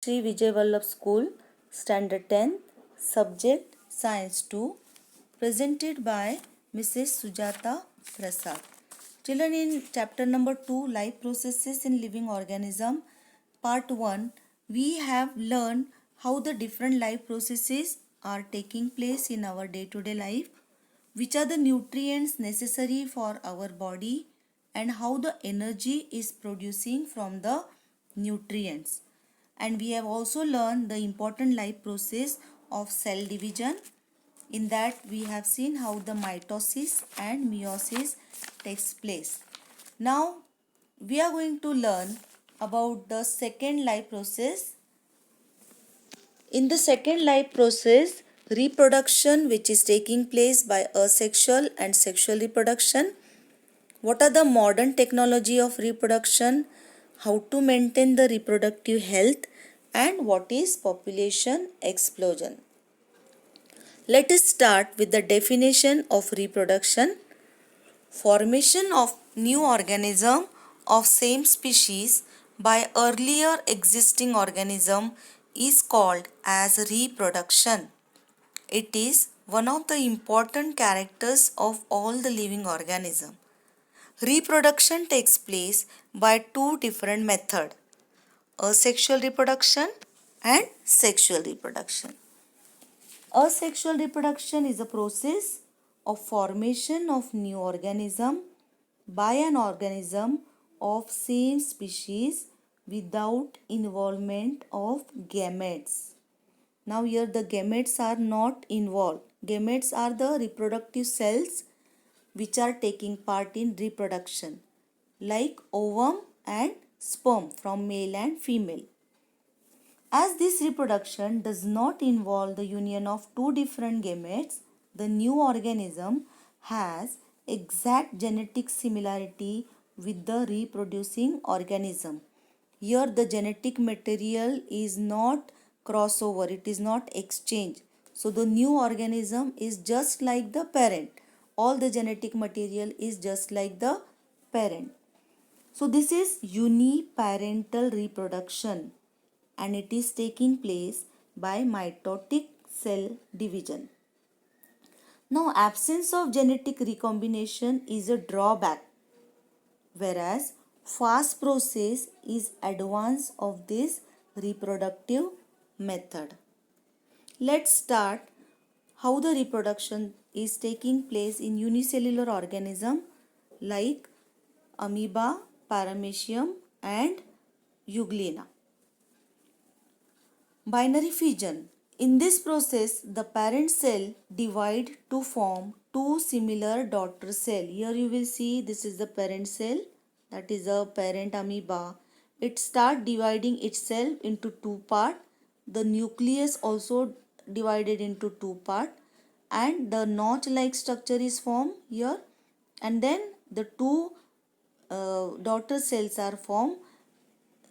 Sri Vijay Vallabh School, Standard 10, Subject Science 2, presented by Mrs. Sujata Prasad. Children, in chapter number 2, Life Processes in Living Organism, part 1, we have learned how the different life processes are taking place in our day-to-day life, which are the nutrients necessary for our body, and how the energy is producing from the nutrients. And we have also learned the important life process of cell division. In that we have seen how the mitosis and meiosis takes place. Now we are going to learn about the second life process. In the second life process, reproduction, which is taking place by asexual and sexual reproduction. What are the modern technology of reproduction? How to maintain the reproductive health? And what is population explosion? Let us start with the definition of reproduction. Formation of new organism of same species by earlier existing organism is called as reproduction. It is one of the important characters of all the living organism. Reproduction takes place by two different methods: asexual reproduction and sexual reproduction. Asexual reproduction is a process of formation of new organism by an organism of same species without involvement of gametes. Now here the gametes are not involved. Gametes are the reproductive cells which are taking part in reproduction, like ovum and sperm from male and female. As this reproduction does not involve the union of two different gametes, the new organism has exact genetic similarity with the reproducing organism. Here the genetic material is not crossover, it is not exchange. So the new organism is just like the parent. All the genetic material is just like the parent. So this is uniparental reproduction, and it is taking place by mitotic cell division. Now absence of genetic recombination is a drawback, whereas fast process is advance of this reproductive method. Let's start how the reproduction is taking place in unicellular organism like amoeba, paramecium and euglena. Binary fission. In this process, the parent cell divide to form two similar daughter cell. Here you will see this is the parent cell, that is a parent amoeba. It start dividing itself into two part. The nucleus also divided into two part, and the notch like structure is formed here, and then the two daughter cells are formed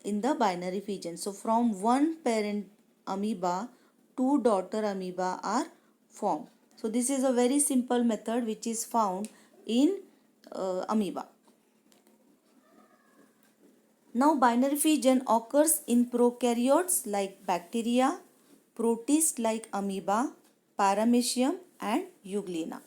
in the binary fission. So from one parent amoeba, two daughter amoeba are formed. So this is a very simple method which is found in amoeba. Now binary fission occurs in prokaryotes like bacteria, protists like amoeba, paramecium and euglena.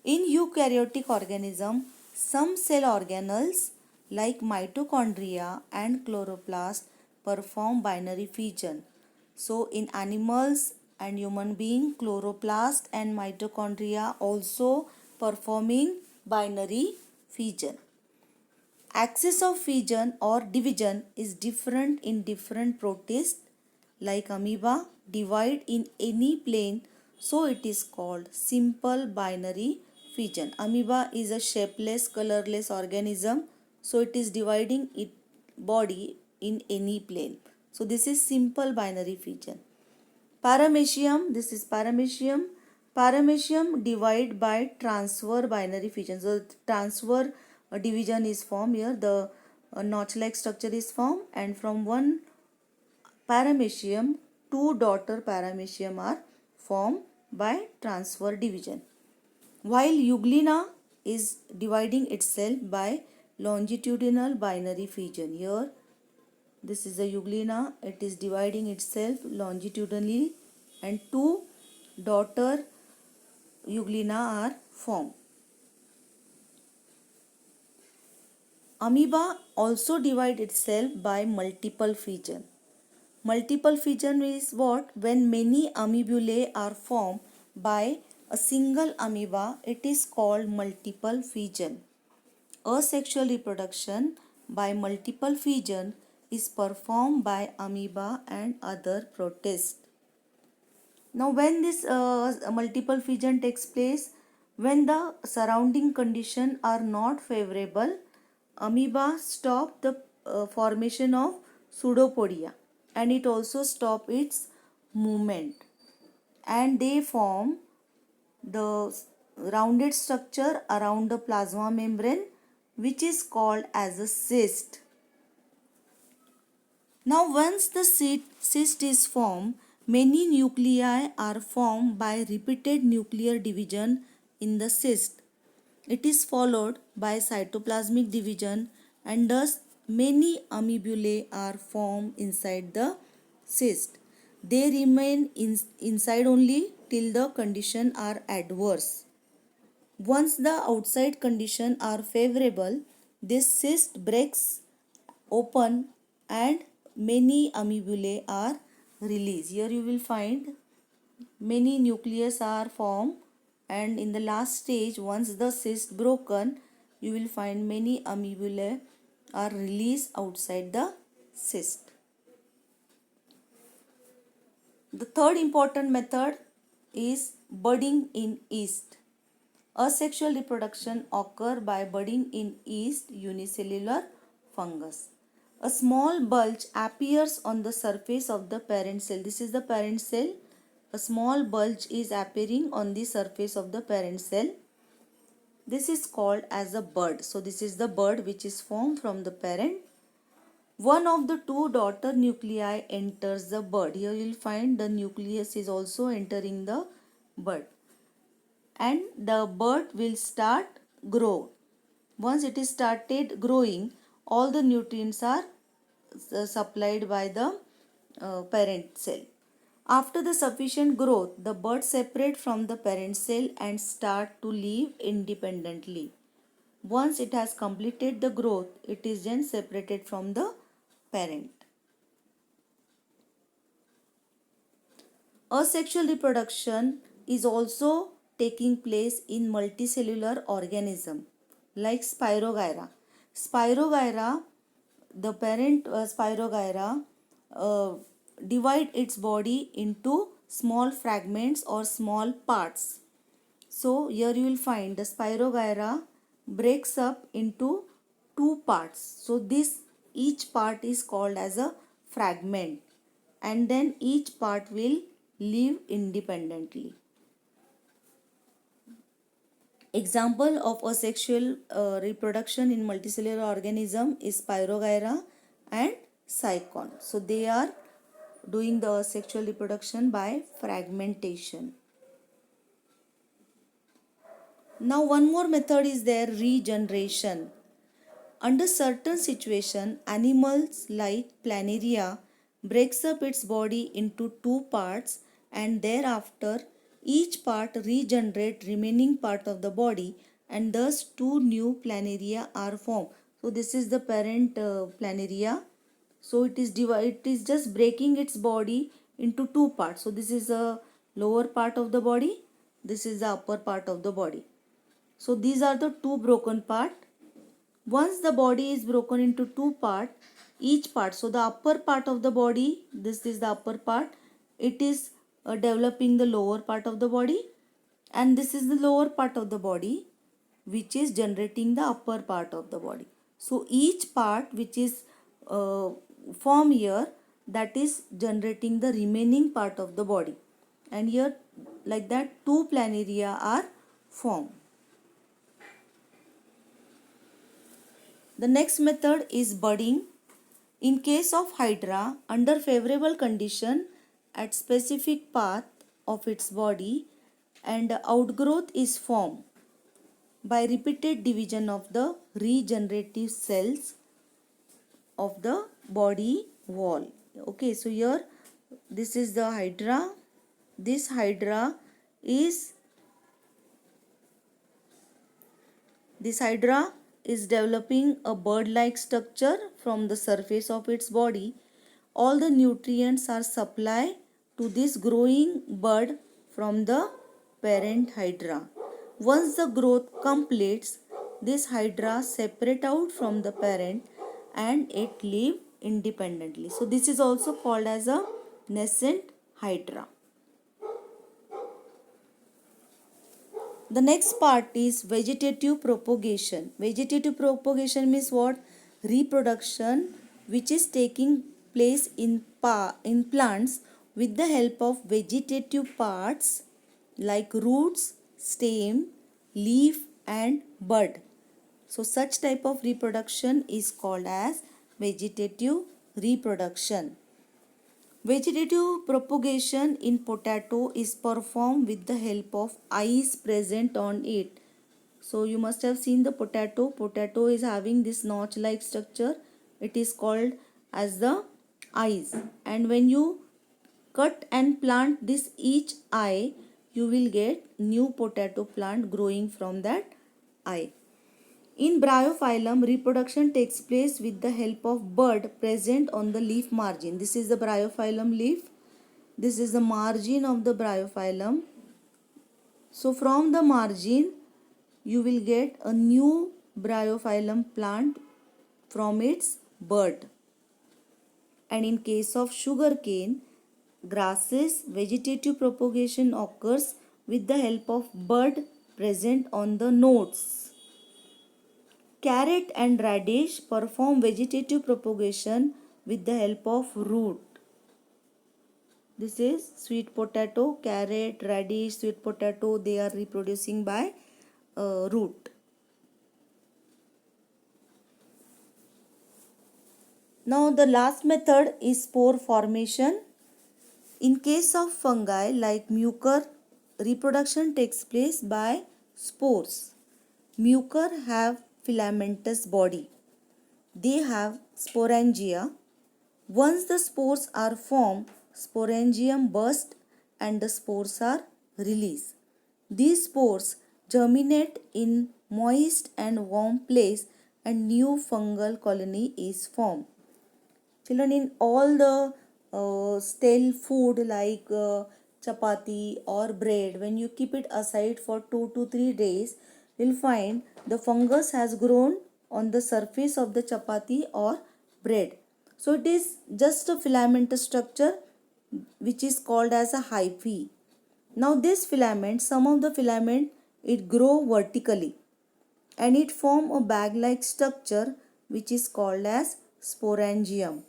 In eukaryotic organism, some cell organelles like mitochondria and chloroplast perform binary fission. So in animals and human being, chloroplast and mitochondria also performing binary fission. Axis of fission or division is different in different protists, like amoeba divide in any plane, so it is called simple binary fission. Amoeba is a shapeless, colorless organism, so it is dividing its body in any plane. So this is simple binary fission. Paramecium, this is paramecium. Paramecium divide by transfer binary fission. So transfer division is formed here. The notch-like structure is formed, and from one paramecium, two daughter paramecium are formed by transfer division. While euglena is dividing itself by longitudinal binary fission. Here This is a euglena. It is dividing itself longitudinally and two daughter euglena are formed. Amoeba also divide itself by multiple fission. Multiple fission is what? When many amoebulae are formed by a single amoeba, it is called multiple fission. Asexual reproduction by multiple fission is performed by amoeba and other protists. Now, when this multiple fission takes place, when the surrounding conditions are not favorable, amoeba stop the formation of pseudopodia and it also stop its movement, and they form the rounded structure around the plasma membrane, which is called as a cyst. Now, once the cyst is formed, many nuclei are formed by repeated nuclear division in the cyst. It is followed by cytoplasmic division, and thus many amoebulae are formed inside the cyst. They remain inside only till the conditions are adverse. Once the outside conditions are favorable, this cyst breaks open and many amoebulae are released. Here you will find many nucleus are formed, and in the last stage, once the cyst broken, you will find many amoebulae are released outside the cyst. The third important method is budding in yeast. Asexual reproduction occurs by budding in yeast unicellular fungus. A small bulge appears on the surface of the parent cell. This is the parent cell. A small bulge is appearing on the surface of the parent cell. This is called as a bud. So this is the bud which is formed from the parent. One of the two daughter nuclei enters the bud. Here you will find the nucleus is also entering the bud, and the bud will start grow. Once it is started growing, all the nutrients are supplied by the parent cell. After the sufficient growth, the bud separate from the parent cell and start to live independently. Once it has completed the growth, it is then separated from the parent. Asexual reproduction is also taking place in multicellular organism like Spirogyra. Spirogyra, the parent Spirogyra divide its body into small fragments or small parts. So here you will find the Spirogyra breaks up into two parts. So this each part is called as a fragment, and then each part will live independently. Example of asexual reproduction in multicellular organism is Spirogyra and Cycon. So they are doing the asexual reproduction by fragmentation. Now one more method is there, regeneration. Under certain situation, animals like Planaria breaks up its body into two parts, and thereafter each part regenerate remaining part of the body, and thus two new Planaria are formed. So this is the parent Planaria. So it is just breaking its body into two parts. So this is the lower part of the body, this is the upper part of the body. So these are the two broken parts. Once the body is broken into two parts, each part, so the upper part of the body, this is the upper part, it is developing the lower part of the body, and this is the lower part of the body which is generating the upper part of the body. So each part which is formed here, that is generating the remaining part of the body, and here like that two Planaria are formed. The next method is budding. In case of Hydra, under favorable condition at specific path of its body, and outgrowth is formed by repeated division of the regenerative cells of the body wall. Okay, so here this is the hydra. This hydra is developing a bird-like structure from the surface of its body. All the nutrients are supplied to this growing bird from the parent hydra. Once the growth completes, this hydra separate out from the parent and it live independently. So this is also called as a nascent hydra. The next part is vegetative propagation. Vegetative propagation means what? Reproduction which is taking place in plants with the help of vegetative parts like roots, stem, leaf and bud. So such type of reproduction is called as vegetative reproduction. Vegetative propagation in potato is performed with the help of eyes present on it. So you must have seen the potato. Potato is having this notch like structure. It is called as the eyes. And when you cut and plant this each eye, you will get new potato plant growing from that eye. In Bryophyllum, reproduction takes place with the help of bud present on the leaf margin. This is the Bryophyllum leaf. This is the margin of the Bryophyllum. So from the margin, you will get a new Bryophyllum plant from its bud. And in case of sugarcane, grasses, vegetative propagation occurs with the help of bud present on the nodes. Carrot and radish perform vegetative propagation with the help of root. This is sweet potato, carrot, radish, sweet potato. They are reproducing by root. Now the last method is spore formation. In case of fungi like mucor, reproduction takes place by spores. Mucor have filamentous body. They have sporangia. Once the spores are formed, sporangium bursts and the spores are released. These spores germinate in moist and warm place and new fungal colony is formed. Children, in all the stale food like chapati or bread, when you keep it aside for 2 to 3 days, you'll find the fungus has grown on the surface of the chapati or bread. So it is just a filamentous structure which is called as a hyphae. Now this filament, some of the filament, it grow vertically and it form a bag-like structure which is called as sporangium,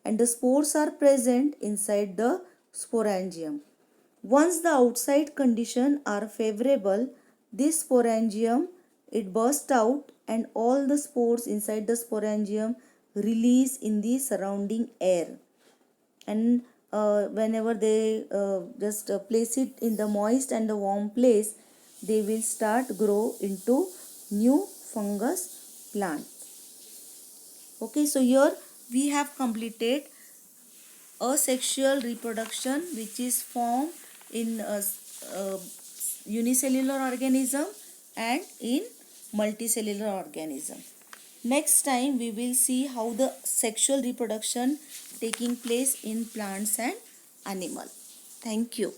and the spores are present inside the sporangium. Once the outside conditions are favorable, this sporangium it bursts out and all the spores inside the sporangium release in the surrounding air. And whenever they just place it in the moist and the warm place, they will start grow into new fungus plant. Okay, so here we have completed asexual reproduction which is formed in unicellular organism and in multicellular organism. Next time we will see how the sexual reproduction taking place in plants and animal. Thank you.